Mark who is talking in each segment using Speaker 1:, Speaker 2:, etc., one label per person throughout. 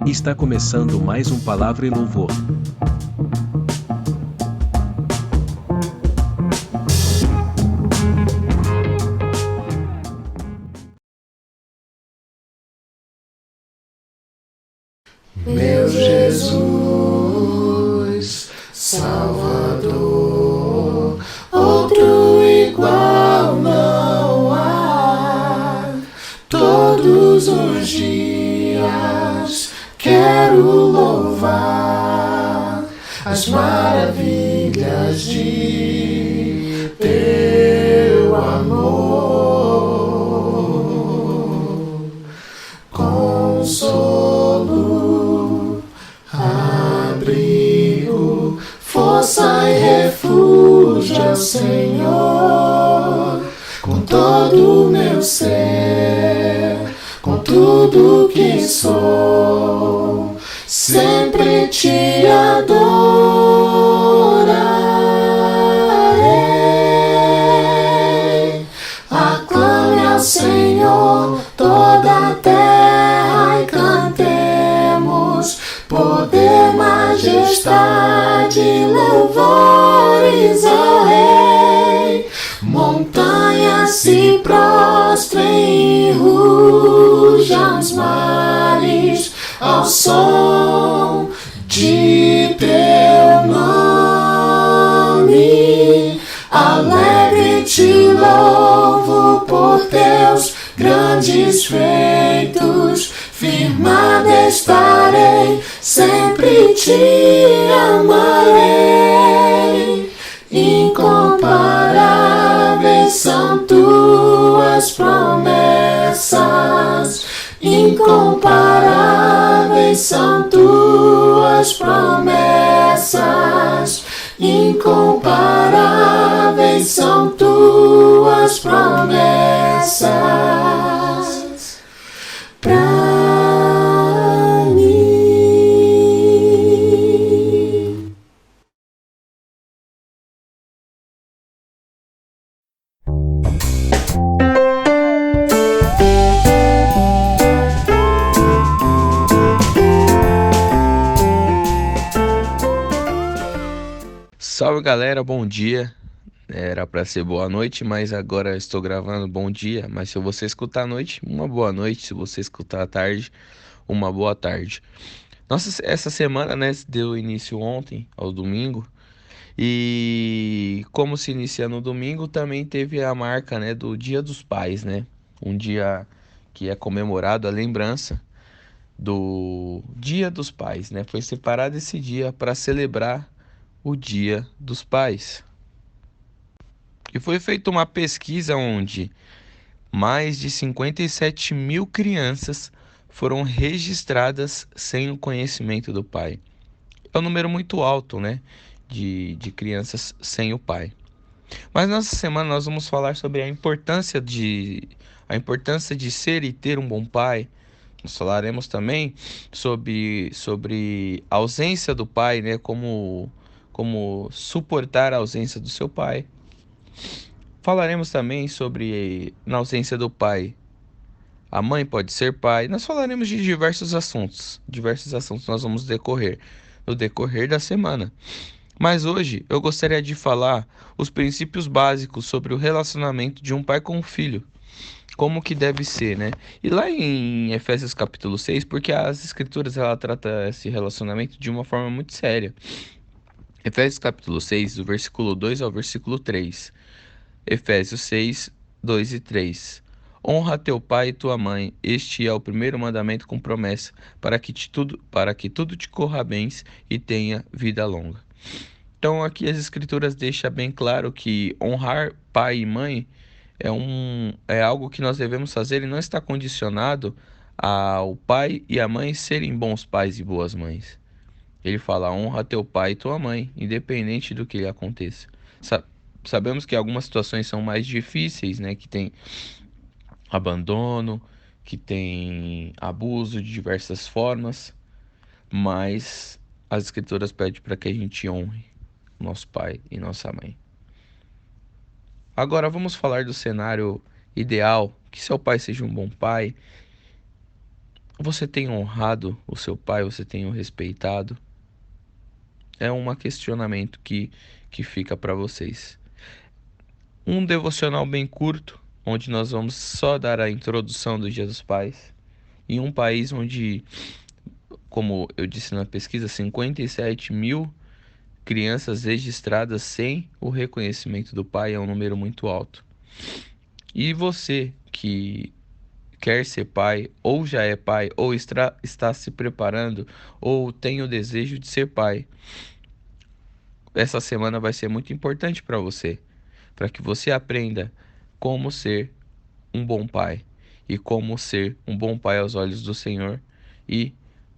Speaker 1: Está começando mais um Palavra e Louvor.
Speaker 2: Meu Jesus, Salvador, outro igual não há. Todos os dias quero louvar as maravilhas de teu amor. Consolo, abrigo, força e refúgio ao Senhor, com todo o meu ser, com tudo que sou, sempre te adorarei. Aclame ao Senhor toda a terra e cantemos poder, majestade, louvores ao Rei. Montanhas se prostrem e rujam os mares ao som de teu nome. Alegre te louvo por teus grandes feitos, firmada estarei, sempre te amarei. Incomparáveis são tuas promessas, incomparáveis são tuas promessas, incomparáveis são tuas promessas pra mim.
Speaker 3: Salve galera, bom dia. Era pra ser boa noite, mas agora eu estou gravando bom dia. Mas se você escutar à noite, uma boa noite. Se você escutar à tarde, uma boa tarde. Nossa, essa semana, né, deu início ontem, ao domingo. E como se inicia no domingo, também teve a marca, né, do Dia dos Pais, né? Um dia que é comemorado a lembrança do Dia dos Pais, né? Foi separado esse dia para celebrar o Dia dos Pais. E foi feita uma pesquisa onde mais de 57 mil crianças foram registradas sem o conhecimento do pai. É um número muito alto, né? De crianças sem o pai. Mas nessa semana nós vamos falar sobre a importância de ser e ter um bom pai. Nós falaremos também sobre a ausência do pai, né? Como suportar a ausência do seu pai. Falaremos também sobre, na ausência do pai, a mãe pode ser pai. Nós falaremos de diversos assuntos nós vamos decorrer no decorrer da semana. Mas hoje eu gostaria de falar os princípios básicos sobre o relacionamento de um pai com um filho, como que deve ser, né? E lá em Efésios capítulo 6, porque as escrituras ela trata esse relacionamento de uma forma muito séria. Efésios capítulo 6, do versículo 2 ao versículo 3. Efésios 6, 2 e 3. Honra teu pai e tua mãe, este é o primeiro mandamento com promessa, para que tudo te corra bem e tenha vida longa. Então aqui as escrituras deixam bem claro que honrar pai e mãe é algo que nós devemos fazer e não está condicionado ao pai e a mãe serem bons pais e boas mães. Ele fala, honra teu pai e tua mãe, independente do que lhe aconteça. Sa- Sabemos que algumas situações são mais difíceis, né? Que tem abandono, que tem abuso de diversas formas, mas as escrituras pedem para que a gente honre nosso pai e nossa mãe. Agora vamos falar do cenário ideal, que seu pai seja um bom pai. Você tem honrado o seu pai? Você tem o respeitado? É um questionamento que fica para vocês. Um devocional bem curto, onde nós vamos só dar a introdução do Dia dos Pais. Em um país onde, como eu disse na pesquisa, 57 mil crianças registradas sem o reconhecimento do pai é um número muito alto. E você que quer ser pai, ou já é pai, ou está se preparando, ou tem o desejo de ser pai, essa semana vai ser muito importante para você, para que você aprenda como ser um bom pai e como ser um bom pai aos olhos do Senhor. E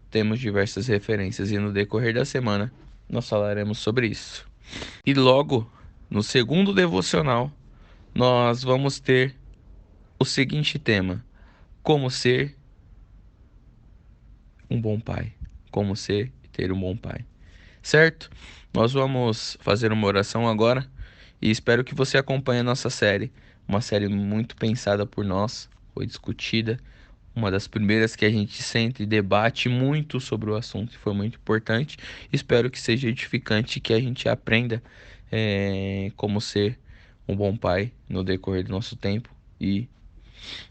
Speaker 3: temos diversas referências, e no decorrer da semana nós falaremos sobre isso. E logo no segundo devocional, nós vamos ter o seguinte tema: como ser um bom pai. Como ser e ter um bom pai. Certo? Nós vamos fazer uma oração agora e espero que você acompanhe a nossa série. Uma série muito pensada por nós, foi discutida. Uma das primeiras que a gente senta e debate muito sobre o assunto, e foi muito importante. Espero que seja edificante e que a gente aprenda como ser um bom pai no decorrer do nosso tempo e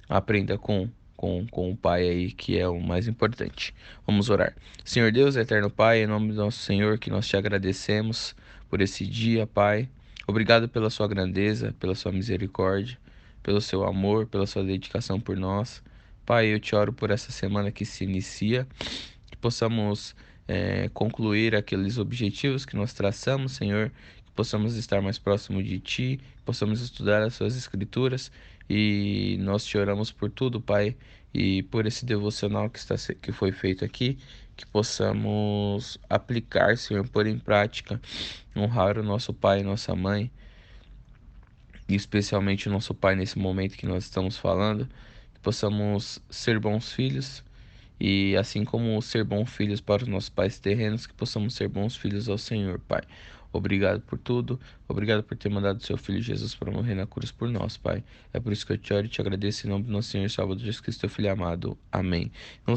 Speaker 3: aprenda com o Pai aí, que é o mais importante. Vamos orar. Senhor Deus, eterno Pai, em nome do nosso Senhor, que nós te agradecemos por esse dia, Pai. Obrigado pela sua grandeza, pela sua misericórdia, pelo seu amor, pela sua dedicação por nós. Pai, eu te oro por essa semana que se inicia, que possamos concluir aqueles objetivos que nós traçamos, Senhor, que possamos estar mais próximo de Ti, que possamos estudar as Suas Escrituras, e nós te oramos por tudo, Pai, e por esse devocional que foi feito aqui, que possamos aplicar, Senhor, pôr em prática, honrar o nosso pai e nossa mãe, e especialmente o nosso pai nesse momento que nós estamos falando, que possamos ser bons filhos, e assim como ser bons filhos para os nossos pais terrenos, que possamos ser bons filhos ao Senhor, Pai. Obrigado por tudo, obrigado por ter mandado seu Filho Jesus para morrer na cruz por nós, Pai. É por isso que eu te oro e te agradeço em nome do nosso Senhor e Salvador Jesus Cristo, teu Filho amado. Amém. Não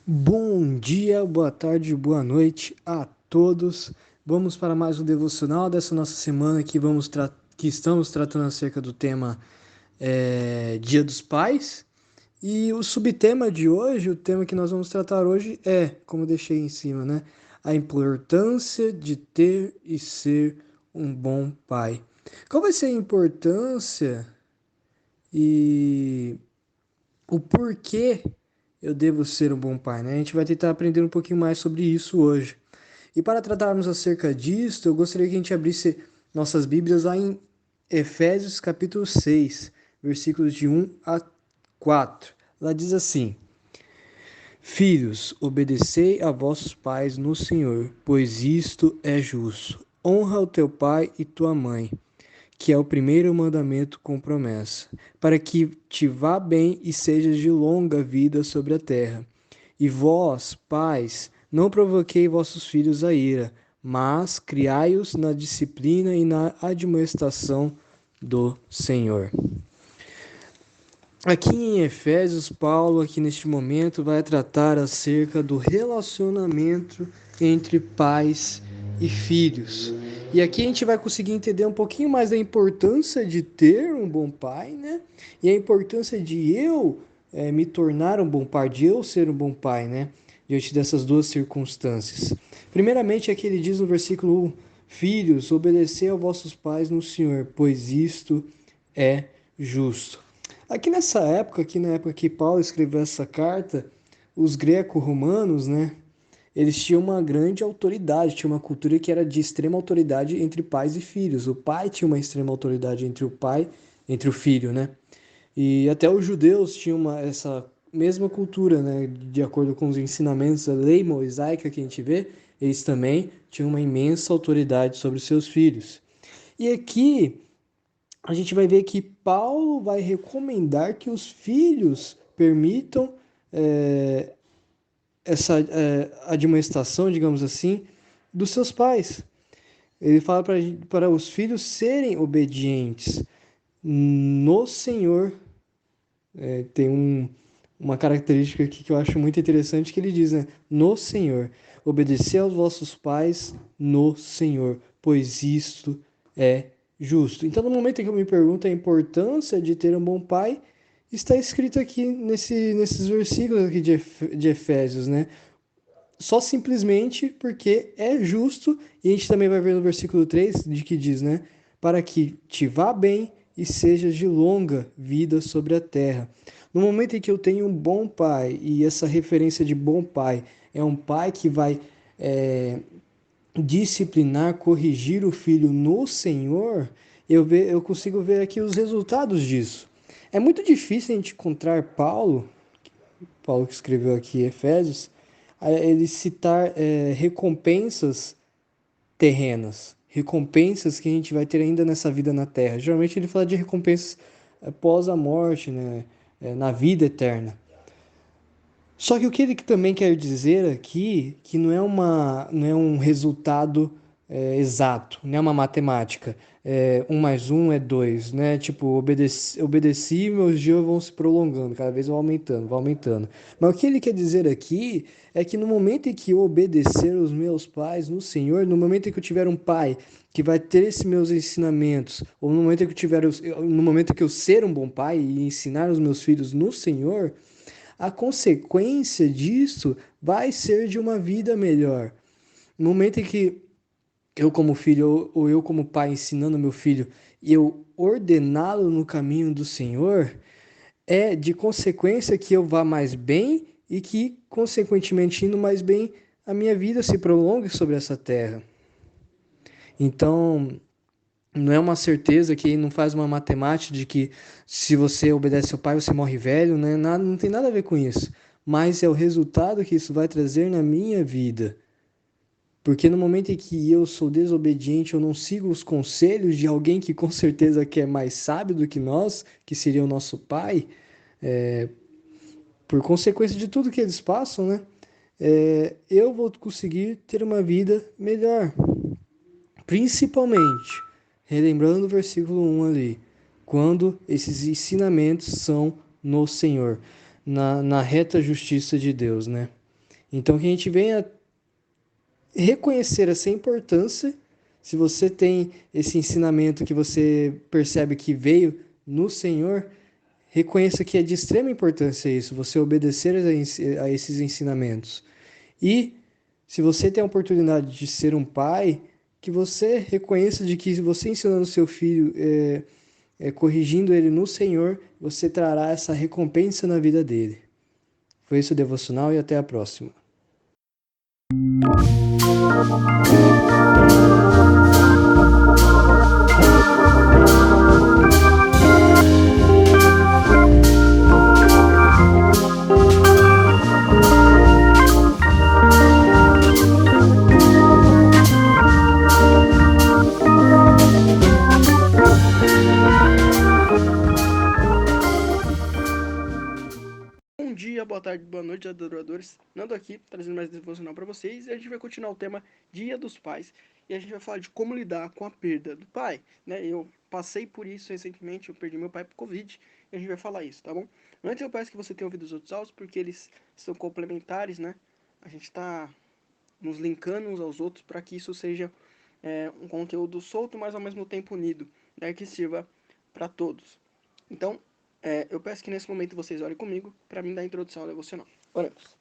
Speaker 4: Bom dia, boa tarde, boa noite a todos. Vamos para mais um devocional dessa nossa semana que estamos tratando acerca do tema Dia dos Pais. E o subtema de hoje, o tema que nós vamos tratar hoje é, como eu deixei em cima, né? A importância de ter e ser um bom pai. Qual vai ser a importância e o porquê eu devo ser um bom pai, né? A gente vai tentar aprender um pouquinho mais sobre isso hoje. E para tratarmos acerca disso, eu gostaria que a gente abrisse nossas Bíblias lá em Efésios capítulo 6, versículos de 1 a 4. Lá diz assim: Filhos, obedecei a vossos pais no Senhor, pois isto é justo. Honra o teu pai e tua mãe, que é o primeiro mandamento com promessa, para que te vá bem e sejas de longa vida sobre a terra. E vós, pais, não provoquei vossos filhos a ira, mas criai-os na disciplina e na admoestação do Senhor. Aqui em Efésios, Paulo, aqui neste momento, vai tratar acerca do relacionamento entre pais e filhos. E aqui a gente vai conseguir entender um pouquinho mais da importância de ter um bom pai, né? E a importância de eu me tornar um bom pai, de eu ser um bom pai, né? Diante dessas duas circunstâncias. Primeiramente, aqui ele diz no versículo 1, Filhos, obedecei aos vossos pais no Senhor, pois isto é justo. Aqui nessa época, aqui na época que Paulo escreveu essa carta, os greco-romanos, né? Eles tinham uma grande autoridade, tinha uma cultura que era de extrema autoridade entre pais e filhos. O pai tinha uma extrema autoridade entre o pai, entre o filho, né? E até os judeus tinham mesma cultura, né? De acordo com os ensinamentos da lei mosaica que a gente vê, eles também tinham uma imensa autoridade sobre os seus filhos. E aqui a gente vai ver que Paulo vai recomendar que os filhos permitam essa admoestação, digamos assim, dos seus pais. Ele fala para os filhos serem obedientes no Senhor. Tem uma característica aqui que eu acho muito interessante que ele diz, né? No Senhor. Obedecer aos vossos pais no Senhor, pois isto é justo. Então, no momento em que eu me pergunto a importância de ter um bom pai, está escrito aqui nesses versículos aqui de Efésios, né? Só simplesmente porque é justo, e a gente também vai ver no versículo 3, de que diz, né? Para que te vá bem e sejas de longa vida sobre a terra. No momento em que eu tenho um bom pai, e essa referência de bom pai é um pai que vai disciplinar, corrigir o filho no Senhor, eu consigo ver aqui os resultados disso. É muito difícil a gente encontrar Paulo que escreveu aqui Efésios, ele citar recompensas terrenas, recompensas que a gente vai ter ainda nessa vida na Terra. Geralmente ele fala de recompensas após a morte, né, na vida eterna. Só que o que ele também quer dizer aqui, que não é um resultado exato, não é uma matemática. 1 mais 1 é 2, né? Tipo, obedeci, meus dias vão se prolongando, cada vez vão aumentando, vão aumentando. Mas o que ele quer dizer aqui é que no momento em que eu obedecer os meus pais no Senhor, no momento em que eu tiver um pai que vai ter esses meus ensinamentos, ou no momento em que no momento em que eu ser um bom pai e ensinar os meus filhos no Senhor, a consequência disso vai ser de uma vida melhor. No momento em que eu como filho ou eu como pai ensinando meu filho e eu ordená-lo no caminho do Senhor, é de consequência que eu vá mais bem e que, consequentemente, indo mais bem, a minha vida se prolongue sobre essa terra. Então, não é uma certeza que não faz uma matemática de que se você obedece ao pai você morre velho, né? Nada, não tem nada a ver com isso. Mas é o resultado que isso vai trazer na minha vida. Porque no momento em que eu sou desobediente, eu não sigo os conselhos de alguém que com certeza que é mais sábio do que nós, que seria o nosso pai, por consequência de tudo que eles passam, né? Eu vou conseguir ter uma vida melhor. Principalmente, relembrando o versículo 1 ali, quando esses ensinamentos são no Senhor, na reta justiça de Deus, né? Então que a gente venha reconhecer essa importância, se você tem esse ensinamento que você percebe que veio no Senhor, reconheça que é de extrema importância isso, você obedecer a esses ensinamentos. E se você tem a oportunidade de ser um pai, que você reconheça de que você ensinando seu filho, corrigindo ele no Senhor, você trará essa recompensa na vida dele. Foi isso o devocional e até a próxima.
Speaker 5: Bom dia, boa tarde, boa noite, adoradores. Nando aqui, trazendo mais devocional para vocês. E a gente vai continuar o tema Dia dos Pais. E a gente vai falar de como lidar com a perda do pai, né? Eu passei por isso recentemente, eu perdi meu pai por Covid. E a gente vai falar isso, tá bom? Antes eu peço que você tenha ouvido os outros áudios, porque eles são complementares, né? A gente está nos linkando uns aos outros para que isso seja um conteúdo solto, mas ao mesmo tempo unido, né? Que sirva para todos. Então, eu peço que nesse momento vocês orem comigo para mim dar a introdução ao devocional. Oremos.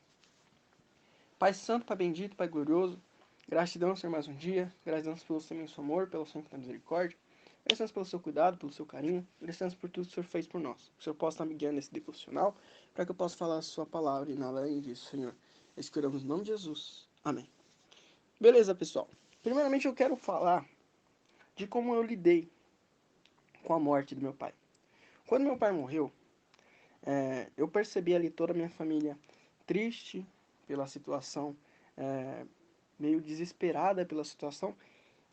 Speaker 5: Pai Santo, Pai Bendito, Pai Glorioso, gratidão, Senhor, mais um dia. Gratidão pelo seu imenso amor, pelo seu infinita misericórdia. Agradecemos pelo seu cuidado, pelo seu carinho. Agradecemos por tudo que o Senhor fez por nós. Que o Senhor possa estar me guiando nesse devocional para que eu possa falar a sua palavra e nada além disso, Senhor. É isso que oramos no nome de Jesus. Amém. Beleza, pessoal. Primeiramente eu quero falar de como eu lidei com a morte do meu pai. Quando meu pai morreu, Eu percebi ali toda a minha família triste pela situação, meio desesperada pela situação,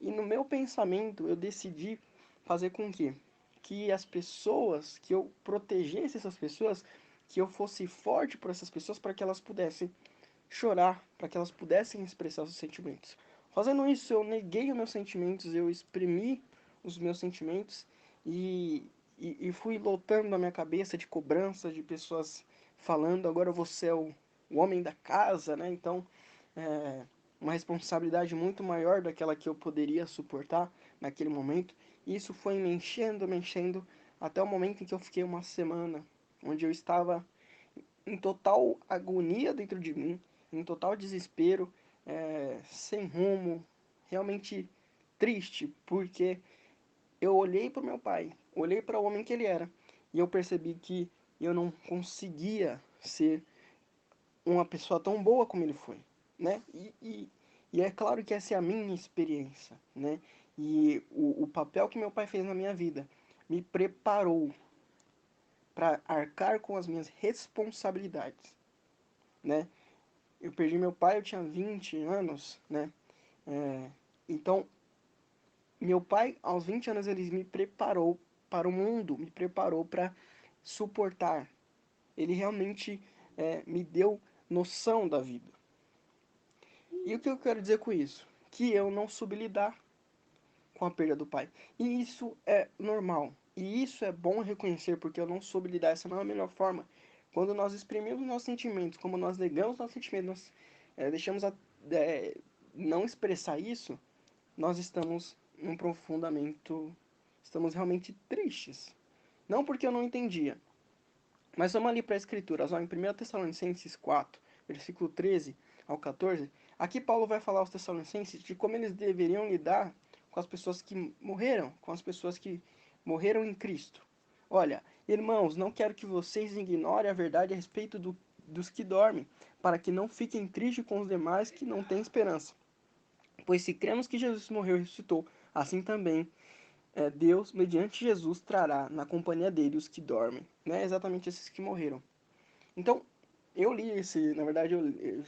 Speaker 5: e no meu pensamento eu decidi fazer com que as pessoas, que eu protegesse essas pessoas, que eu fosse forte por essas pessoas para que elas pudessem chorar, para que elas pudessem expressar os sentimentos. Fazendo isso, eu neguei os meus sentimentos, eu exprimi os meus sentimentos e fui lotando a minha cabeça de cobrança, de pessoas falando, agora você é o homem da casa, né? Então, é uma responsabilidade muito maior daquela que eu poderia suportar naquele momento. E isso foi me enchendo, até o momento em que eu fiquei uma semana, onde eu estava em total agonia dentro de mim, em total desespero, sem rumo, realmente triste, porque eu olhei para o meu pai, olhei para o homem que ele era, e eu percebi que eu não conseguia ser uma pessoa tão boa como ele foi, né? E é claro que essa é a minha experiência, né? E o papel que meu pai fez na minha vida me preparou para arcar com as minhas responsabilidades, né? Eu perdi meu pai, eu tinha 20 anos, né? É, então, meu pai, aos 20 anos, ele me preparou para o mundo, me preparou para suportar. Ele realmente me deu noção da vida. E o que eu quero dizer com isso? Que eu não soube lidar com a perda do pai. E isso é normal. E isso é bom reconhecer, porque eu não soube lidar. Essa não é a melhor forma. Quando nós exprimimos nossos sentimentos, como nós negamos nossos sentimentos, nós deixamos é, não expressar isso, nós estamos num profundamento, estamos realmente tristes. Não porque eu não entendia, mas vamos ali para a Escritura, em 1 Tessalonicenses 4, versículo 13 ao 14, aqui Paulo vai falar aos Tessalonicenses de como eles deveriam lidar com as pessoas que morreram, com as pessoas que morreram em Cristo. Olha, irmãos, não quero que vocês ignorem a verdade a respeito dos que dormem, para que não fiquem tristes com os demais que não têm esperança. Pois se cremos que Jesus morreu e ressuscitou, assim também Deus, mediante Jesus, trará na companhia dele os que dormem, né? Exatamente esses que morreram. Então, eu li na verdade,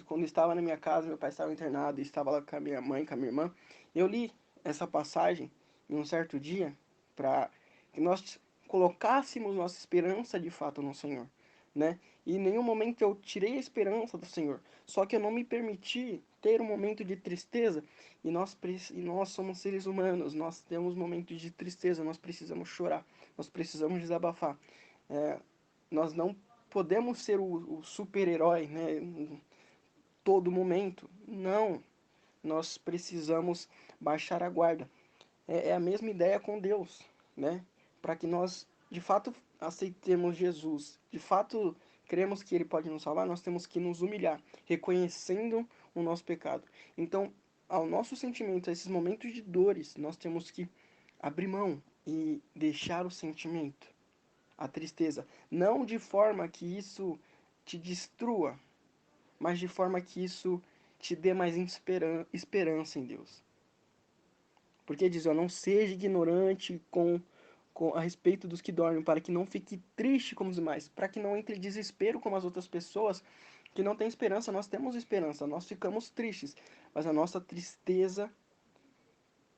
Speaker 5: quando estava na minha casa, meu pai estava internado e estava lá com a minha mãe, com a minha irmã, eu li essa passagem em um certo dia para que nós colocássemos nossa esperança de fato no Senhor, né? E em nenhum momento eu tirei a esperança do Senhor, só que eu não me permiti ter um momento de tristeza, e nós somos seres humanos, nós temos momentos de tristeza, nós precisamos chorar, nós precisamos desabafar. Nós não podemos ser o super-herói, né, em todo momento. Não, nós precisamos baixar a guarda. É a mesma ideia com Deus, né? Para que nós, de fato, aceitemos Jesus, de fato, cremos que Ele pode nos salvar, nós temos que nos humilhar, reconhecendo o nosso pecado. Então, ao nosso sentimento, a esses momentos de dores, nós temos que abrir mão e deixar o sentimento, a tristeza, não de forma que isso te destrua, mas de forma que isso te dê mais esperança em Deus. Porque diz, ó, não seja ignorante com a respeito dos que dormem, para que não fique triste como os demais, para que não entre em desespero como as outras pessoas que não têm esperança. Nós temos esperança, nós ficamos tristes, mas a nossa tristeza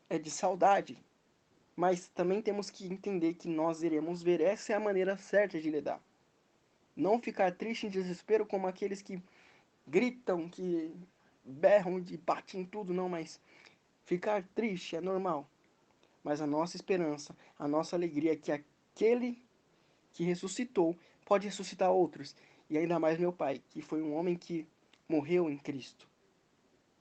Speaker 5: é de saudade. Mas também temos que entender que nós iremos ver, essa é a maneira certa de lidar. Não ficar triste em desespero como aqueles que gritam, que berram, de batem em tudo, não, mas ficar triste é normal. Mas a nossa esperança, a nossa alegria é que aquele que ressuscitou pode ressuscitar outros. E ainda mais meu pai, que foi um homem que morreu em Cristo.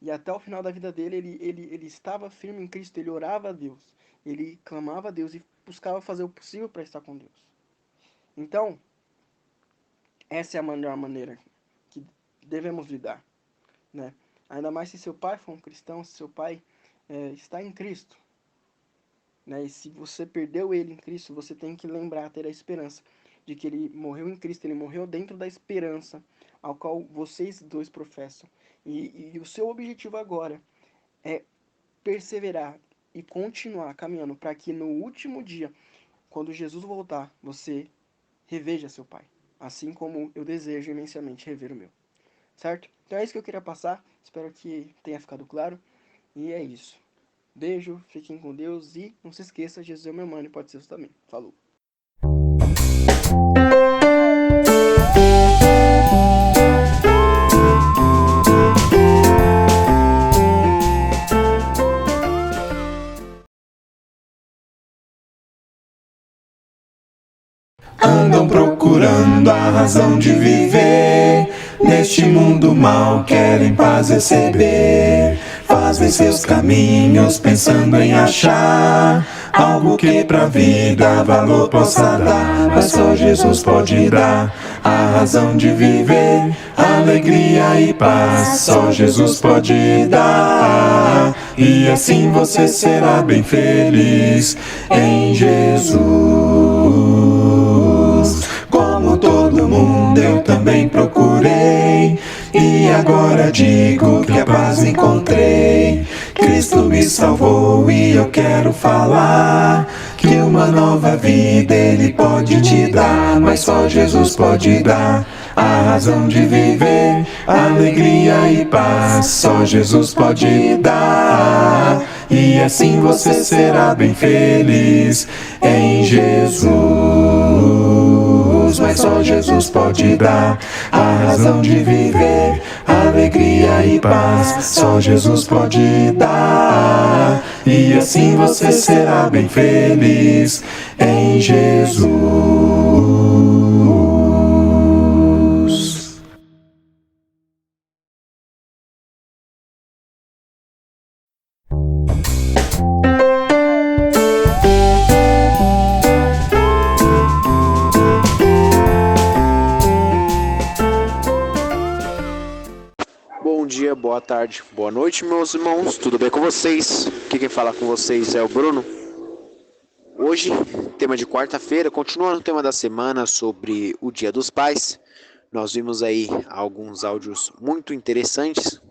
Speaker 5: E até o final da vida dele, ele estava firme em Cristo, ele orava a Deus, ele clamava a Deus e buscava fazer o possível para estar com Deus. Então, essa é a melhor maneira que devemos lidar, né? Ainda mais se seu pai for um cristão, se seu pai está em Cristo, né? E se você perdeu ele em Cristo, você tem que lembrar, ter a esperança de que ele morreu em Cristo, ele morreu dentro da esperança ao qual vocês dois professam. E o seu objetivo agora é perseverar e continuar caminhando para que no último dia, quando Jesus voltar, você reveja seu pai. assim como eu desejo imensamente rever o meu, certo? Então é isso que eu queria passar, espero que tenha ficado claro, e é isso. Beijo, fiquem com Deus e não se esqueça, Jesus é o meu mano e pode ser você também. Falou!
Speaker 2: Andam procurando a razão de viver. Neste mundo mal querem paz receber. Fazem seus caminhos pensando em achar algo que pra vida valor possa dar. Mas só Jesus pode dar a razão de viver, alegria e paz. Só Jesus pode dar. E assim você será bem feliz em Jesus. Como todo mundo eu também procurei, e agora digo que a paz encontrei. Cristo me salvou e eu quero falar que uma nova vida Ele pode te dar. Mas só Jesus pode dar a razão de viver, alegria e paz. Só Jesus pode dar. E assim você será bem feliz em Jesus. Mas só Jesus pode dar a razão de viver, alegria e paz. Só Jesus pode dar. E assim você será bem feliz em Jesus.
Speaker 6: Bom dia, boa tarde, boa noite, meus irmãos, tudo bem com vocês? Aqui quem fala com vocês é o Bruno. Hoje, tema de quarta-feira, continuando o tema da semana sobre o Dia dos Pais. Nós vimos aí alguns áudios muito interessantes.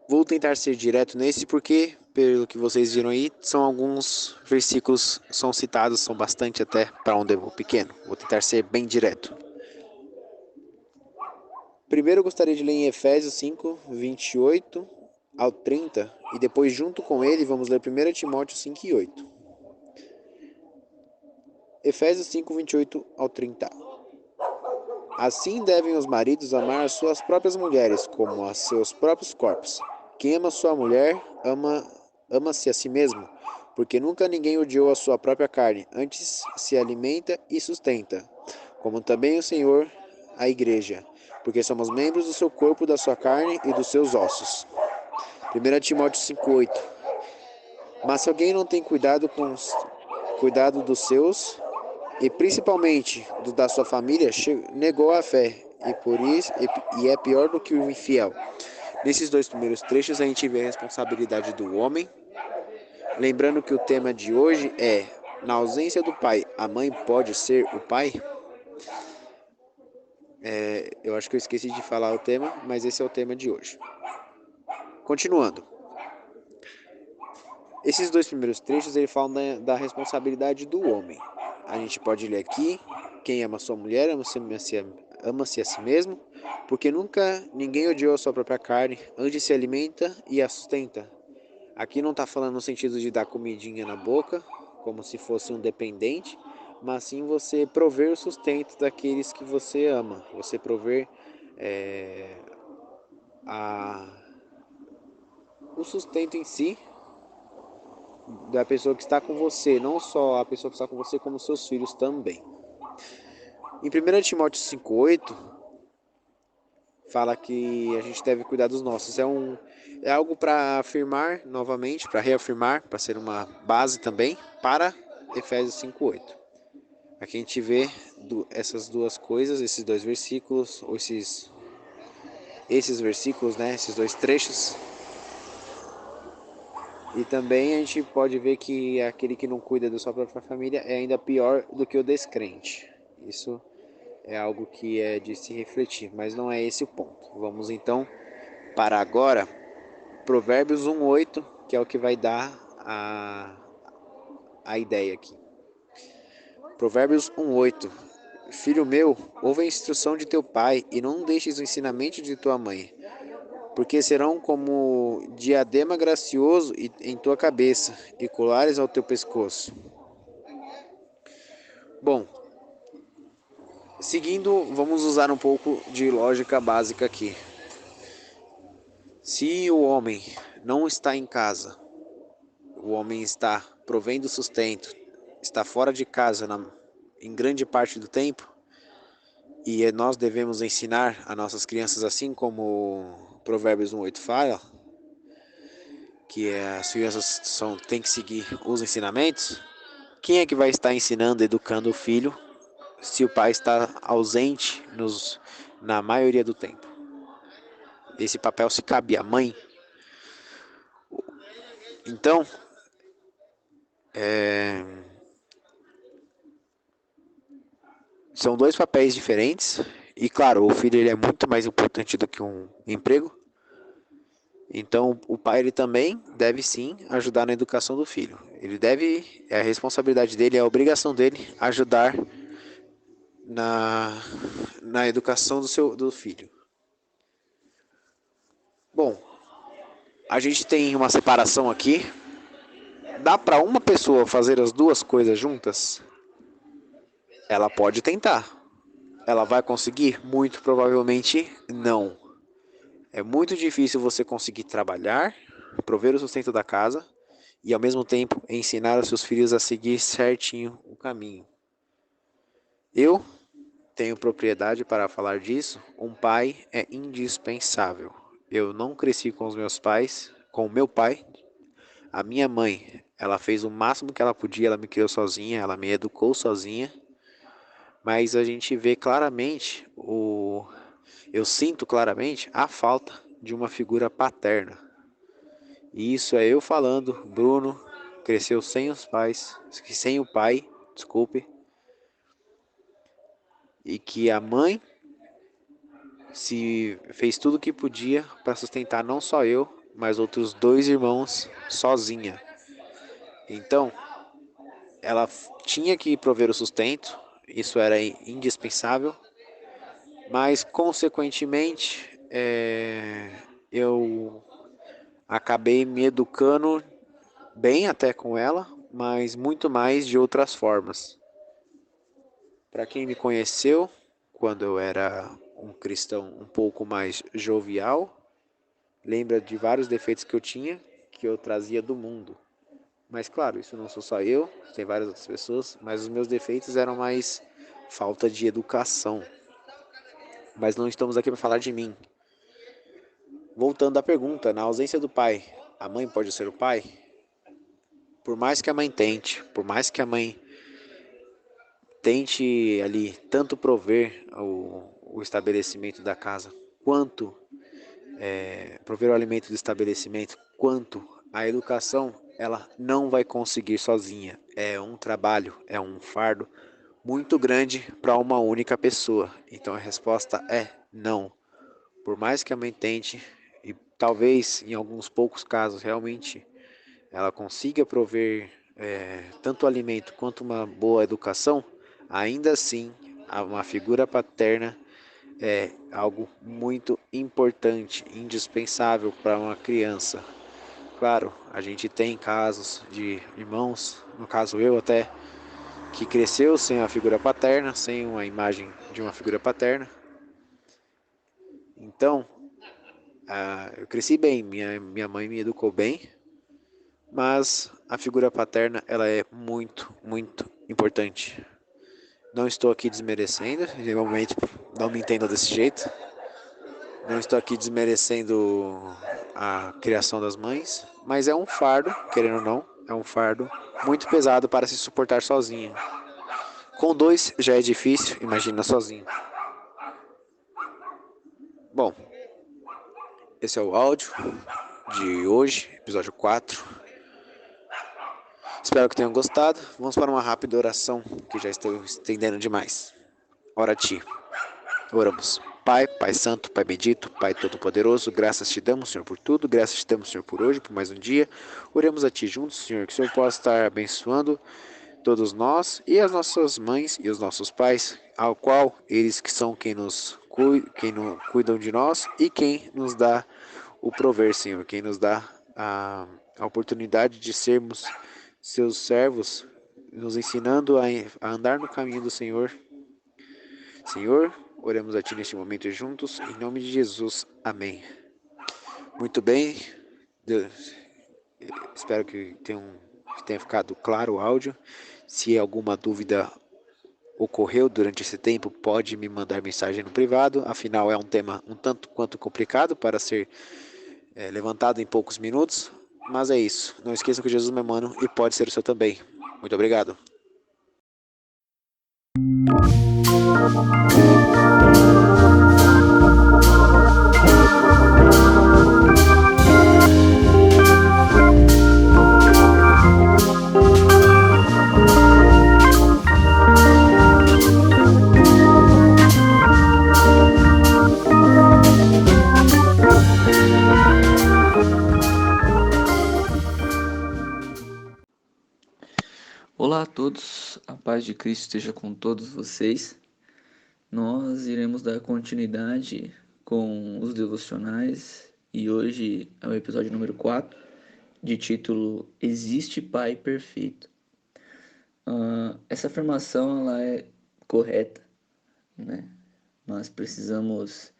Speaker 6: Vou tentar ser direto nesse porque, pelo que vocês viram aí, são alguns versículos, são citados, são bastante até para um devo pequeno. Vou tentar ser bem direto. Primeiro eu gostaria de ler em Efésios 5, 28 ao 30, e depois junto com ele vamos ler 1 Timóteo 5 e 8. Efésios 5, 28 ao 30. Assim devem os maridos amar as suas próprias mulheres como a seus próprios corpos. Quem ama sua mulher, ama-se a si mesmo, porque nunca ninguém odiou a sua própria carne, antes se alimenta e sustenta, como também o Senhor a igreja, porque somos membros do seu corpo, da sua carne e dos seus ossos. 1 Timóteo 5,8. Mas se alguém não tem cuidado dos seus, e principalmente do da sua família, negou a fé, e é pior do que o infiel. Nesses dois primeiros trechos a gente vê a responsabilidade do homem. Lembrando que o tema de hoje é: na ausência do pai, a mãe pode ser o pai? Eu acho que eu esqueci de falar o tema, mas esse é o tema de hoje. Continuando. Esses dois primeiros trechos ele falam da responsabilidade do homem. A gente pode ler aqui: quem ama sua mulher, ama-se a si mesmo, porque nunca ninguém odiou a sua própria carne, antes se alimenta e a sustenta. Aqui não está falando no sentido de dar comidinha na boca, como se fosse um dependente, mas sim você prover o sustento daqueles que você ama. Você prover o sustento em si da pessoa que está com você, não só a pessoa que está com você, como seus filhos também. Em 1 Timóteo 5,8, fala que a gente deve cuidar dos nossos. É algo para afirmar novamente, para reafirmar, para ser uma base também para Efésios 5,8. Aqui a gente vê essas duas coisas, esses dois versículos, ou esses versículos, né, esses dois trechos. E também a gente pode ver que aquele que não cuida da sua própria família é ainda pior do que o descrente. Isso é algo que é de se refletir, mas não é esse o ponto. Vamos então para agora Provérbios 1,8, que é o que vai dar a ideia aqui. Provérbios 1,8. Filho meu, ouve a instrução de teu pai e não deixes o ensinamento de tua mãe, porque serão como diadema gracioso em tua cabeça e colares ao teu pescoço. Bom, seguindo, vamos usar um pouco de lógica básica aqui. Se o homem não está em casa, o homem está provendo sustento, está fora de casa em grande parte do tempo, e nós devemos ensinar a nossas crianças, assim como Provérbios 1:8 fala, que as crianças têm que seguir os ensinamentos. Quem é que vai estar ensinando, educando o filho, se o pai está ausente na maioria do tempo? Esse papel se cabe à mãe. Então, são dois papéis diferentes. E claro, o filho ele é muito mais importante do que um emprego. Então, o pai ele também deve sim ajudar na educação do filho. Ele deve, é a responsabilidade dele, é a obrigação dele ajudar na educação do filho. Bom, a gente tem uma separação aqui. Dá para uma pessoa fazer as duas coisas juntas? Ela pode tentar. Ela vai conseguir? Muito provavelmente não. É muito difícil você conseguir trabalhar, prover o sustento da casa e ao mesmo tempo ensinar os seus filhos a seguir certinho o caminho. Eu tenho propriedade para falar disso. Um pai é indispensável. Eu não cresci com os meus pais, com o meu pai. A minha mãe, ela fez o máximo que ela podia, ela me criou sozinha, ela me educou sozinha. Mas a gente vê claramente, eu sinto claramente a falta de uma figura paterna. E isso é eu falando, Bruno cresceu sem os pais, sem o pai, desculpe. E que a mãe se fez tudo o que podia para sustentar não só eu, mas outros 2 irmãos sozinha. Então, ela tinha que prover o sustento, isso era indispensável, mas consequentemente eu acabei me educando bem até com ela, mas muito mais de outras formas. Para quem me conheceu, quando eu era um cristão um pouco mais jovial, lembra de vários defeitos que eu tinha, que eu trazia do mundo. Mas claro, isso não sou só eu, tem várias outras pessoas, mas os meus defeitos eram mais falta de educação. Mas não estamos aqui para falar de mim. Voltando à pergunta, na ausência do pai, a mãe pode ser o pai? Por mais que a mãe tente, por mais que a mãe tente ali tanto prover o estabelecimento da casa, quanto prover o alimento do estabelecimento, quanto a educação, ela não vai conseguir sozinha. É um trabalho, é um fardo muito grande para uma única pessoa. Então a resposta é não. Por mais que a mãe tente, e talvez em alguns poucos casos realmente ela consiga prover tanto alimento quanto uma boa educação, ainda assim uma figura paterna é algo muito importante, indispensável para uma criança. Claro, a gente tem casos de irmãos, no caso eu até, que cresceu sem a figura paterna, sem uma imagem de uma figura paterna. Então, eu cresci bem, minha mãe me educou bem, mas a figura paterna ela é muito, muito importante. Não estou aqui desmerecendo, em nenhum momento não me entenda desse jeito. Não estou aqui desmerecendo a criação das mães, mas é um fardo, querendo ou não, é um fardo muito pesado para se suportar sozinho. Com 2 já é difícil, imagina sozinho. Bom, esse é o áudio de hoje, episódio 4. Espero que tenham gostado. Vamos para uma rápida oração, que já estou estendendo demais. Ora a ti. Oramos. Pai, Pai Santo, Pai Bendito, Pai Todo-Poderoso, graças te damos, Senhor, por tudo, graças te damos, Senhor, por hoje, por mais um dia. Oremos a ti juntos, Senhor, que o Senhor possa estar abençoando todos nós e as nossas mães e os nossos pais, ao qual eles que são quem cuidam de nós e quem nos dá o prover, Senhor, quem nos dá a oportunidade de sermos seus servos, nos ensinando a andar no caminho do Senhor. Senhor, oremos a Ti neste momento juntos, em nome de Jesus. Amém. Muito bem, Deus, espero que tenha ficado claro o áudio. Se alguma dúvida ocorreu durante esse tempo, pode me mandar mensagem no privado, afinal é um tema um tanto quanto complicado para ser levantado em poucos minutos, mas é isso. Não esqueça que Jesus é meu mano e pode ser o seu também. Muito obrigado.
Speaker 7: Olá a todos, a paz de Cristo esteja com todos vocês. Nós iremos dar continuidade com os devocionais e hoje é o episódio número 4, de título Existe Pai Perfeito. Essa afirmação ela é correta, né? Nós precisamos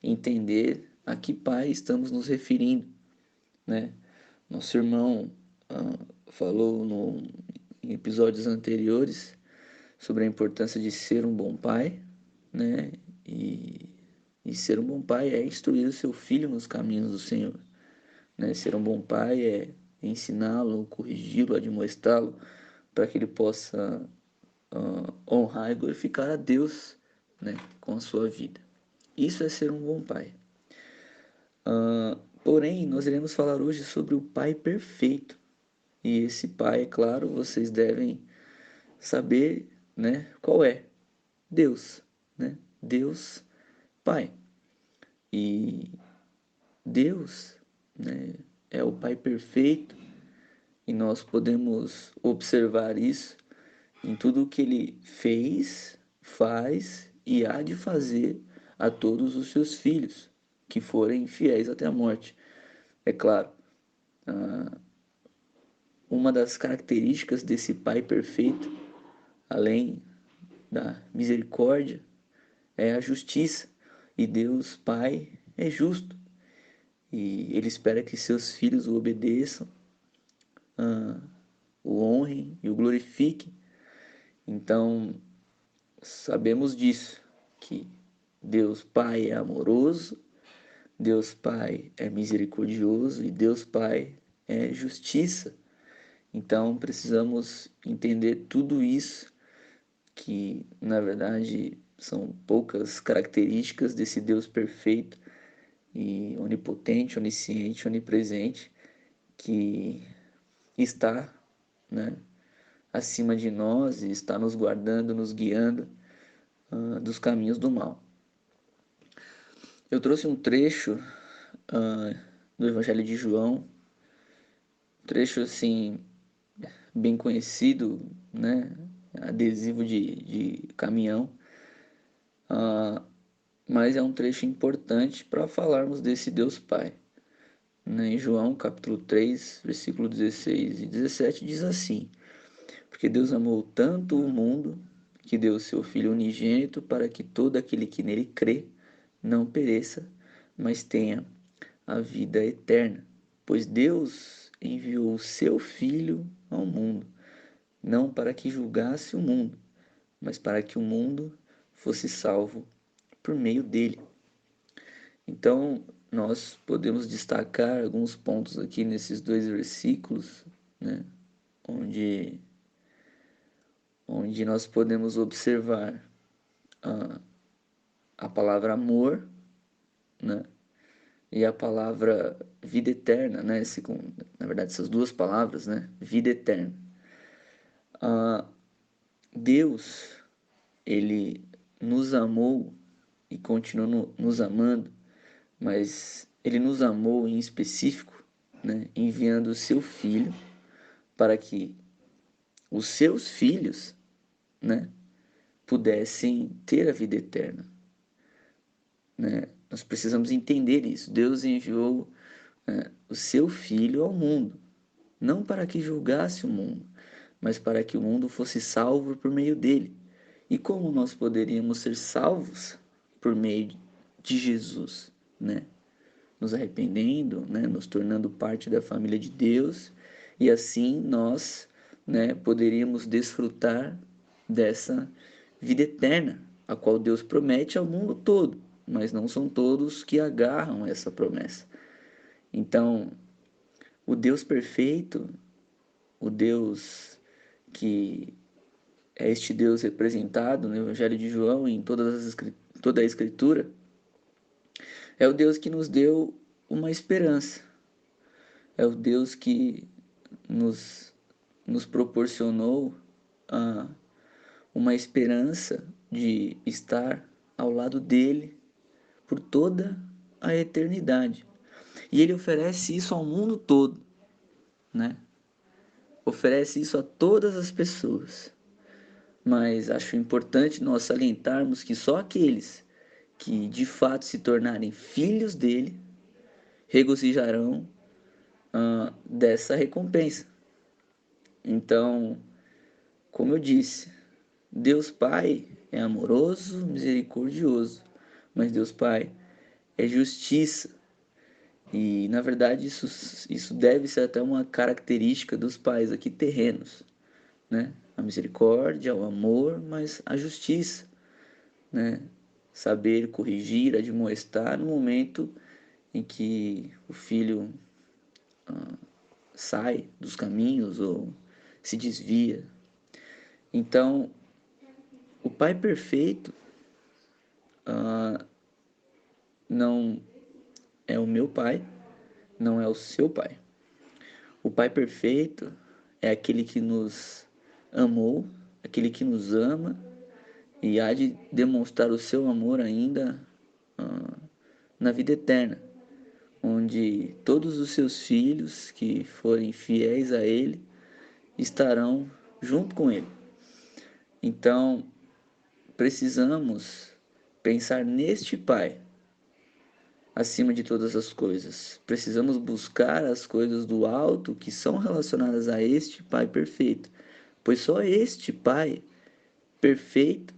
Speaker 7: entender a que Pai estamos nos referindo, né? Nosso irmão falou em episódios anteriores sobre a importância de ser um bom pai, né? E ser um bom pai é instruir o seu filho nos caminhos do Senhor, né? Ser um bom pai é ensiná-lo, corrigi-lo, admoestá-lo, para que ele possa honrar e glorificar a Deus, né? Com a sua vida. Isso é ser um bom pai. Porém, nós iremos falar hoje sobre o pai perfeito. E esse pai, é claro, vocês devem saber, né, qual é. Deus, né? Deus Pai. E Deus, né, é o Pai perfeito e nós podemos observar isso em tudo o que Ele fez, faz e há de fazer a todos os seus filhos que forem fiéis até a morte. É claro, uma das características desse Pai perfeito, além da misericórdia, é a justiça. E Deus Pai é justo. E Ele espera que seus filhos o obedeçam, o honrem e o glorifiquem. Então, sabemos disso, que Deus Pai é amoroso, Deus Pai é misericordioso e Deus Pai é justiça. Então, precisamos entender tudo isso, que na verdade são poucas características desse Deus perfeito e onipotente, onisciente, onipresente, que está, né, acima de nós e está nos guardando, nos guiando dos caminhos do mal. Eu trouxe um trecho do Evangelho de João, trecho assim bem conhecido, né, adesivo de caminhão, mas é um trecho importante para falarmos desse Deus Pai. Em João capítulo 3, versículo 16 e 17 diz assim: porque Deus amou tanto o mundo que deu o seu Filho unigênito para que todo aquele que nele crê não pereça, mas tenha a vida eterna. Pois Deus enviou o seu Filho ao mundo, não para que julgasse o mundo, mas para que o mundo fosse salvo por meio dele. Então, nós podemos destacar alguns pontos aqui nesses dois versículos, né, onde nós podemos observar a palavra amor, né, e a palavra vida eterna, né, na verdade essas duas palavras, né, vida eterna. Deus, Ele nos amou e continua nos amando, mas Ele nos amou em específico, né, enviando o seu Filho para que os seus filhos, né, pudessem ter a vida eterna, né? Nós precisamos entender isso. Deus enviou o seu Filho ao mundo, não para que julgasse o mundo, mas para que o mundo fosse salvo por meio dele. E como nós poderíamos ser salvos por meio de Jesus, né? Nos arrependendo, né? Nos tornando parte da família de Deus, e assim nós, né, poderíamos desfrutar dessa vida eterna, a qual Deus promete ao mundo todo, mas não são todos que agarram essa promessa. Então, o Deus perfeito, o Deus que é este Deus representado no Evangelho de João e em toda a Escritura, é o Deus que nos deu uma esperança, é o Deus que nos proporcionou uma esperança de estar ao lado dele por toda a eternidade. E ele oferece isso ao mundo todo, né? Oferece isso a todas as pessoas. Mas acho importante nós salientarmos que só aqueles que de fato se tornarem filhos dele regozijarão dessa recompensa. Então, como eu disse, Deus Pai é amoroso, misericordioso, mas Deus Pai é justiça. E, na verdade, isso deve ser até uma característica dos pais aqui terrenos, né? A misericórdia, o amor, mas a justiça, né? Saber corrigir, admoestar no momento em que o filho sai dos caminhos ou se desvia. Então, o Pai perfeito não é o meu Pai, não é o seu Pai. O Pai perfeito é aquele que nos amou, aquele que nos ama e há de demonstrar o seu amor ainda na vida eterna, onde todos os seus filhos que forem fiéis a Ele estarão junto com Ele. Então, precisamos pensar neste Pai acima de todas as coisas. Precisamos buscar as coisas do alto que são relacionadas a este Pai perfeito, pois só este Pai perfeito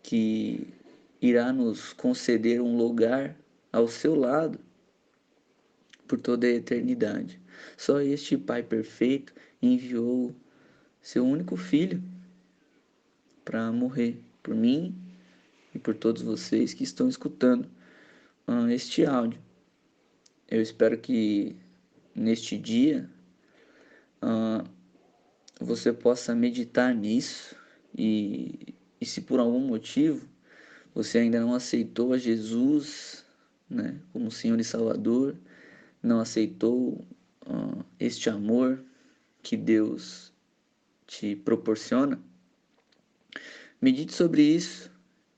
Speaker 7: que irá nos conceder um lugar ao seu lado por toda a eternidade. Só este Pai perfeito enviou seu único filho para morrer por mim e por todos vocês que estão escutando este áudio. Eu espero que neste dia você possa meditar nisso e se por algum motivo você ainda não aceitou a Jesus, né, como Senhor e Salvador, não aceitou este amor que Deus te proporciona, medite sobre isso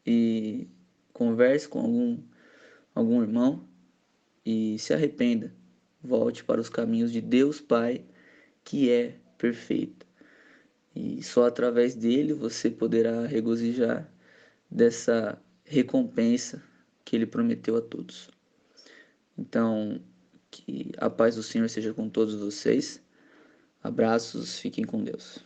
Speaker 7: e converse com algum irmão e se arrependa. Volte para os caminhos de Deus Pai, que é perfeito. E só através dele você poderá regozijar dessa recompensa que ele prometeu a todos. Então, que a paz do Senhor seja com todos vocês. Abraços, fiquem com Deus.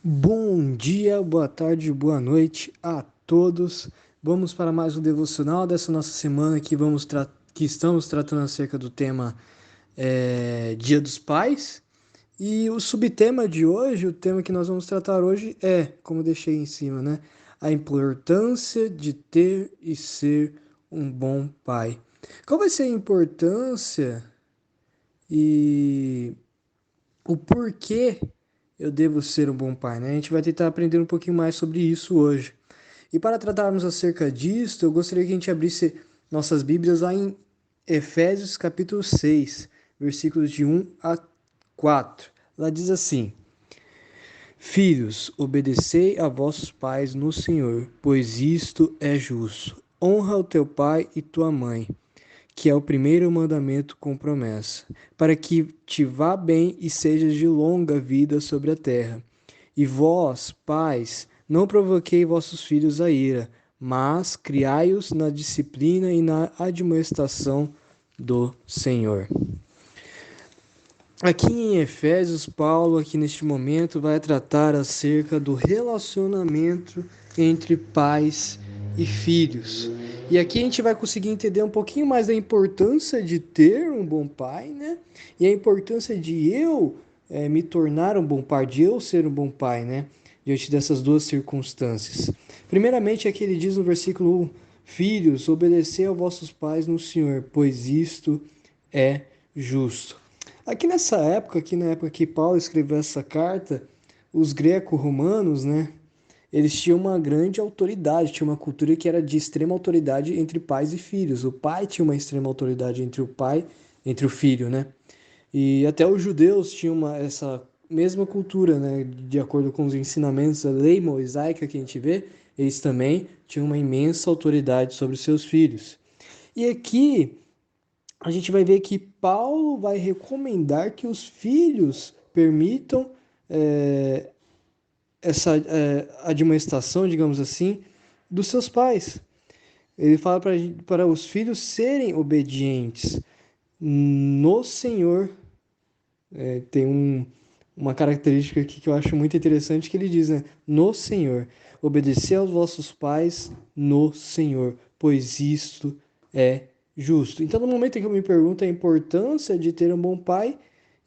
Speaker 4: Bom dia, boa tarde, boa noite a todos. Vamos para mais um devocional dessa nossa semana que estamos tratando acerca do tema Dia dos Pais. E o subtema de hoje, o tema que nós vamos tratar hoje é, como eu deixei em cima, né? A importância de ter e ser um bom pai. Qual vai ser a importância e o porquê eu devo ser um bom pai, né? A gente vai tentar aprender um pouquinho mais sobre isso hoje. E para tratarmos acerca disto, eu gostaria que a gente abrisse nossas Bíblias lá em Efésios capítulo 6, versículos de 1 a 4. Lá diz assim: Filhos, obedecei a vossos pais no Senhor, pois isto é justo. Honra o teu pai e tua mãe, que é o primeiro mandamento com promessa, para que te vá bem e sejas de longa vida sobre a terra. E vós, pais, não provoquei vossos filhos a ira, mas criai-os na disciplina e na admoestação do Senhor. Aqui em Efésios, Paulo, aqui neste momento, vai tratar acerca do relacionamento entre pais e filhos. E aqui a gente vai conseguir entender um pouquinho mais da importância de ter um bom pai, né? E a importância de eu me tornar um bom pai, de eu ser um bom pai, né? Diante dessas duas circunstâncias. Primeiramente, aqui ele diz no versículo 1, Filhos, obedecei aos vossos pais no Senhor, pois isto é justo. Aqui nessa época, aqui na época que Paulo escreveu essa carta, os greco-romanos, né, eles tinham uma grande autoridade, tinha uma cultura que era de extrema autoridade entre pais e filhos. O pai tinha uma extrema autoridade entre o pai, entre o filho, né? E até os judeus tinham essa mesma cultura, né? De acordo com os ensinamentos da lei mosaica que a gente vê, eles também tinham uma imensa autoridade sobre os seus filhos. E aqui a gente vai ver que Paulo vai recomendar que os filhos permitam essa admoestação, digamos assim, dos seus pais. Ele fala para os filhos serem obedientes no Senhor. Tem uma característica aqui que eu acho muito interessante que ele diz, né? No Senhor. Obedecer aos vossos pais no Senhor, pois isto é justo. Então, no momento em que eu me pergunto a importância de ter um bom pai,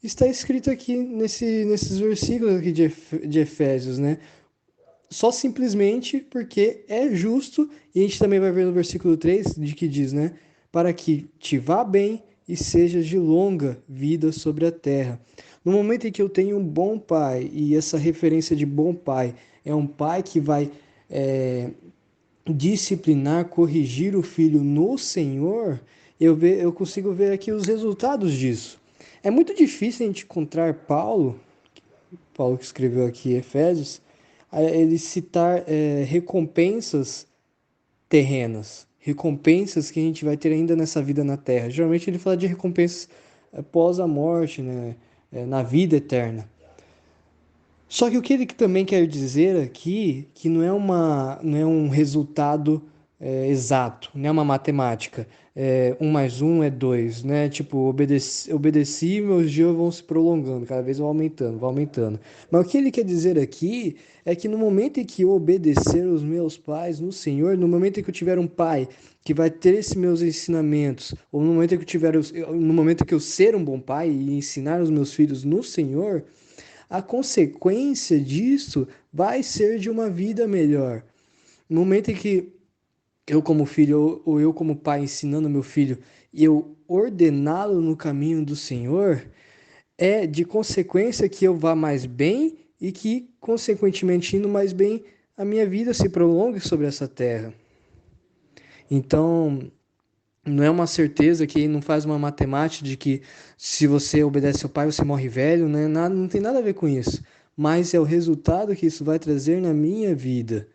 Speaker 4: está escrito aqui nesses versículos aqui de Efésios, né? Só simplesmente porque é justo, e a gente também vai ver no versículo 3, de que diz, né? Para que te vá bem e sejas de longa vida sobre a terra. No momento em que eu tenho um bom pai, e essa referência de bom pai é um pai que vai disciplinar, corrigir o filho no Senhor, eu consigo ver aqui os resultados disso. É muito difícil a gente encontrar Paulo que escreveu aqui Efésios, ele citar recompensas terrenas, recompensas que a gente vai ter ainda nessa vida na Terra. Geralmente ele fala de recompensas após a morte, né? Na vida eterna. Só que o que ele também quer dizer aqui, que não é um resultado exato, não é uma matemática. 1 mais 1 é 2, né? Tipo, obedeci, meus dias vão se prolongando, cada vez vão aumentando. Mas o que ele quer dizer aqui é que no momento em que eu obedecer os meus pais no Senhor, no momento em que eu tiver um pai que vai ter esses meus ensinamentos, ou no momento em que eu ser um bom pai e ensinar os meus filhos no Senhor, a consequência disso vai ser de uma vida melhor. No momento em que eu como filho ou eu como pai ensinando meu filho e eu ordená-lo no caminho do Senhor, é de consequência que eu vá mais bem e que, consequentemente, indo mais bem, a minha vida se prolongue sobre essa terra. Então, não é uma certeza que não faz uma matemática de que se você obedece ao pai, você morre velho, né? Não tem nada a ver com isso. Mas é o resultado que isso vai trazer na minha vida.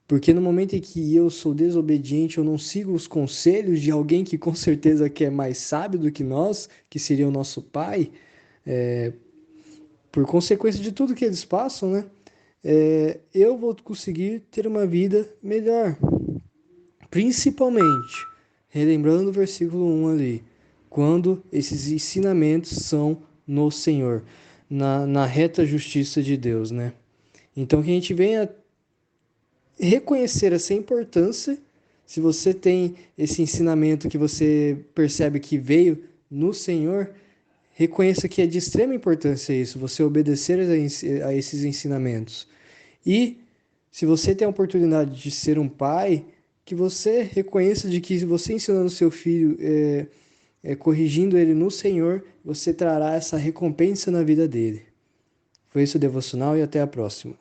Speaker 4: Porque no momento em que eu sou desobediente, eu não sigo os conselhos de alguém que com certeza que é mais sábio do que nós, que seria o nosso pai, por consequência de tudo que eles passam, né? Eu vou conseguir ter uma vida melhor. Principalmente, relembrando o versículo 1 ali, quando esses ensinamentos são no Senhor, na reta justiça de Deus, né? Então que a gente venha reconhecer essa importância. Se você tem esse ensinamento que você percebe que veio no Senhor, reconheça que é de extrema importância isso, você obedecer a esses ensinamentos. E se você tem a oportunidade de ser um pai, que você reconheça de que você ensinando seu filho, corrigindo ele no Senhor, você trará essa recompensa na vida dele. Foi isso o devocional e até a próxima.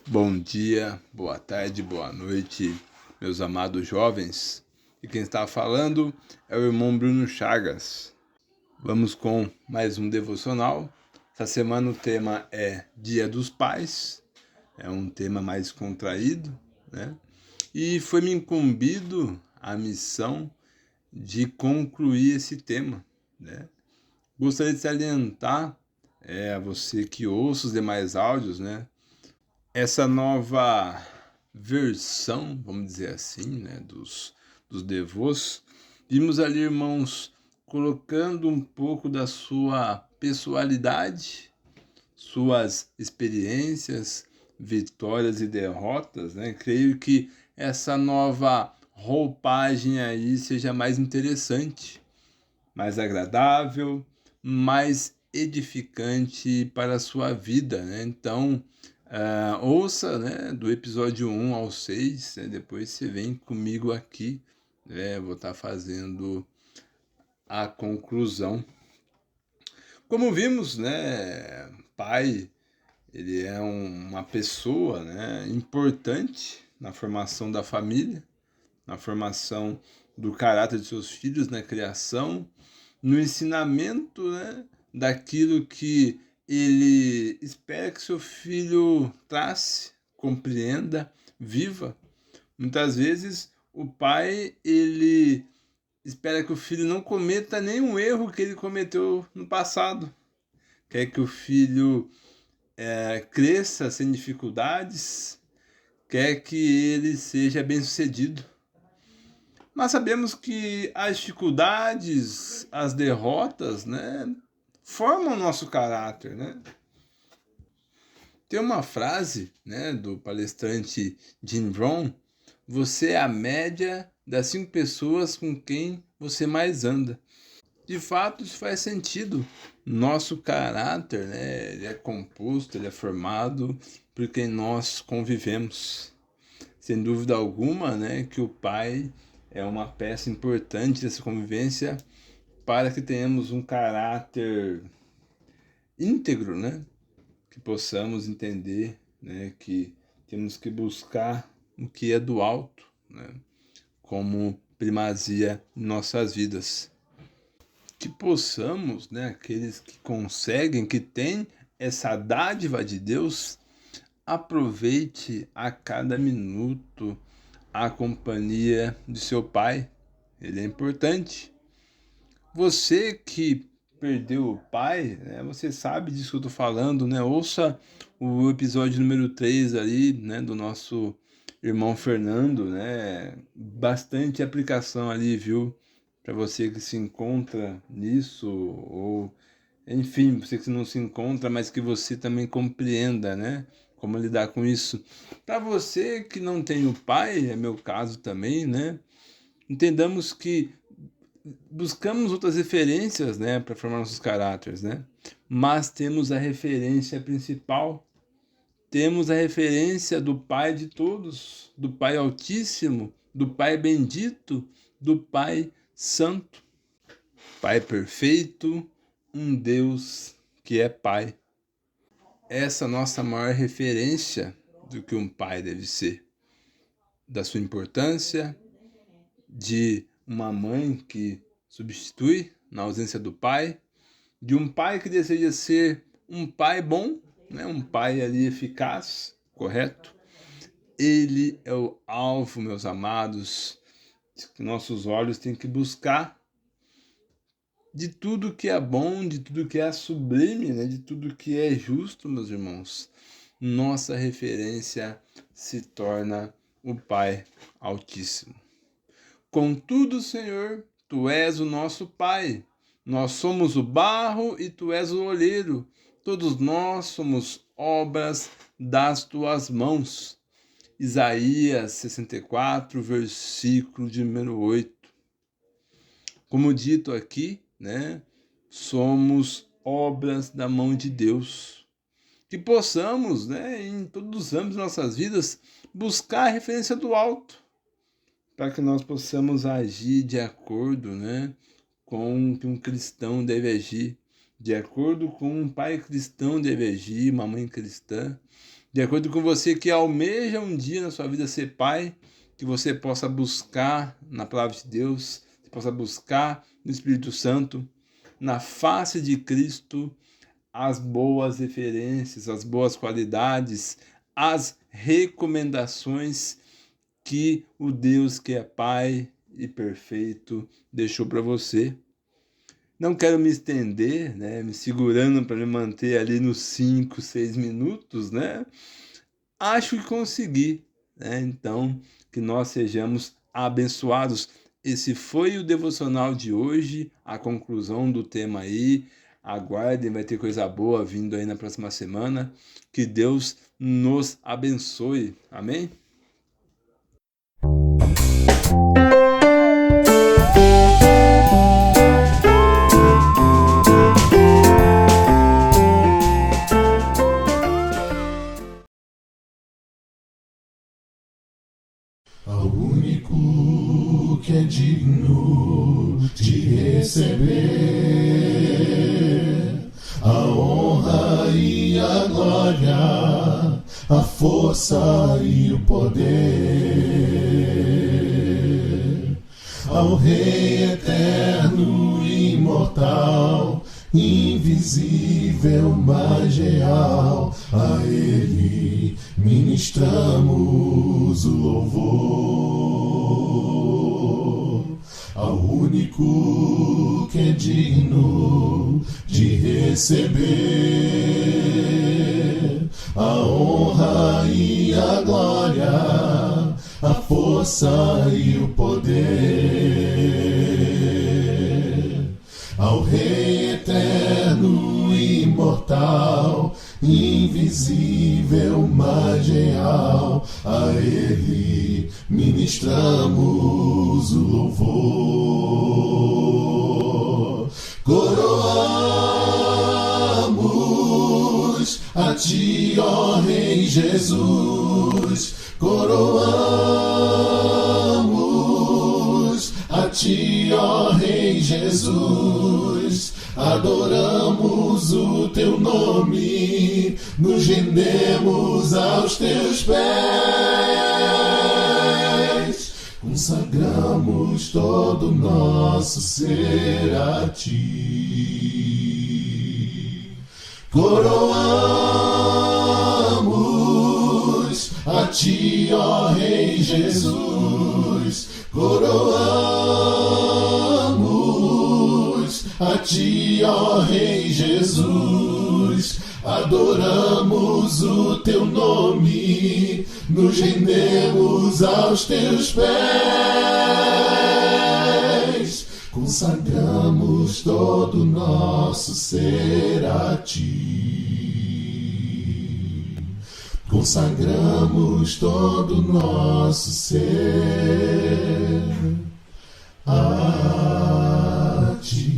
Speaker 8: Bom dia, boa tarde, boa noite, meus amados jovens. E quem está falando é o irmão Bruno Chagas. Vamos com mais um devocional. Essa semana o tema é Dia dos Pais. É um tema mais contraído, né? E foi me incumbido a missão de concluir esse tema, né? Gostaria de salientar a você que ouça os demais áudios, né? Essa nova versão, vamos dizer assim, né, dos devos, vimos ali, irmãos, colocando um pouco da sua pessoalidade, suas experiências, vitórias e derrotas, né? Creio que essa nova roupagem aí seja mais interessante, mais agradável, mais edificante para a sua vida, né? Então, ouça, né, do episódio 1 ao 6, né, depois você vem comigo aqui, né, vou estar fazendo a conclusão. Como vimos, né, pai, ele é uma pessoa, né, importante na formação da família, na formação do caráter de seus filhos, na criação, no ensinamento, né, daquilo que ele espera que seu filho trace, compreenda, viva. Muitas vezes o pai, ele espera que o filho não cometa nenhum erro que ele cometeu no passado. Quer que o filho cresça sem dificuldades, quer que ele seja bem-sucedido. Mas sabemos que as dificuldades, as derrotas, né, formam o nosso caráter, né? Tem uma frase, né, do palestrante Jim Rohn: você é a média das 5 pessoas com quem você mais anda. De fato, isso faz sentido. Nosso caráter, né, ele é composto, ele é formado por quem nós convivemos. Sem dúvida alguma, né, que o pai é uma peça importante dessa convivência para que tenhamos um caráter íntegro, né? Que possamos entender, né, que temos que buscar o que é do alto, né, como primazia em nossas vidas. Que possamos, né, aqueles que conseguem, que têm essa dádiva de Deus, aproveite a cada minuto a companhia de seu pai. Ele é importante. Você que perdeu o pai, né, você sabe disso que eu tô falando, né? Ouça o episódio número 3 ali, né, do nosso irmão Fernando, né? Bastante aplicação ali, viu? Para você que se encontra nisso, ou enfim, você que não se encontra, mas que você também compreenda, né, como lidar com isso. Para você que não tem o pai, é meu caso também, né? Entendamos que buscamos outras referências, né, para formar nossos caráteres, né? Mas temos a referência principal. Temos a referência do Pai de todos, do Pai Altíssimo, do Pai Bendito, do Pai Santo. Pai perfeito, um Deus que é Pai. Essa nossa maior referência do que um pai deve ser. Da sua importância, de uma mãe que substitui na ausência do pai, de um pai que deseja ser um pai bom, né? Um pai ali eficaz, correto. Ele é o alvo, meus amados, que nossos olhos têm que buscar de tudo que é bom, de tudo que é sublime, né? De tudo que é justo, meus irmãos. Nossa referência se torna o Pai Altíssimo. Contudo, Senhor, Tu és o nosso Pai. Nós somos o barro e Tu és o olheiro. Todos nós somos obras das Tuas mãos. Isaías 64, versículo de número 8. Como dito aqui, né, somos obras da mão de Deus. Que possamos, né, em todos os âmbitos de nossas vidas, buscar a referência do alto, para que nós possamos agir de acordo, né, com o que um cristão deve agir, de acordo com um pai cristão deve agir, uma mãe cristã, de acordo com você que almeja um dia na sua vida ser pai, que você possa buscar na palavra de Deus, que possa buscar no Espírito Santo, na face de Cristo, as boas referências, as boas qualidades, as recomendações que o Deus que é Pai e perfeito deixou para você. Não quero me estender, né, me segurando para me manter ali nos 5, 6 minutos, né? Acho que consegui, né? Então, que nós sejamos abençoados. Esse foi o devocional de hoje, a conclusão do tema aí. Aguardem, vai ter coisa boa vindo aí na próxima semana. Que Deus nos abençoe. Amém?
Speaker 2: Ao único que é digno de receber a honra e a glória, a força e o poder, ao Rei eterno e imortal, invisível, mas real, a Ele ministramos o louvor. Ao único que é digno de receber a honra e a glória, a força e o poder, ao Rei eterno e imortal, invisível, mas real, a Ele ministramos o louvor. Coroamos a Ti, ó Rei Jesus, coroamos a Ti, ó Rei Jesus, adoramos o Teu nome, nos rendemos aos Teus pés, consagramos todo o nosso ser a Ti. Coroamos a Ti, ó Rei Jesus, coroamos a Ti, ó Rei Jesus, adoramos o Teu nome, nos rendemos aos Teus pés, consagramos todo o nosso ser a Ti. Consagramos todo o nosso ser a Ti.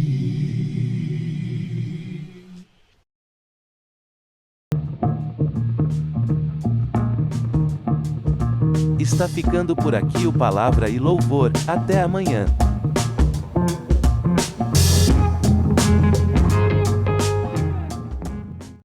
Speaker 9: Está ficando por aqui o Palavra e Louvor. Até amanhã.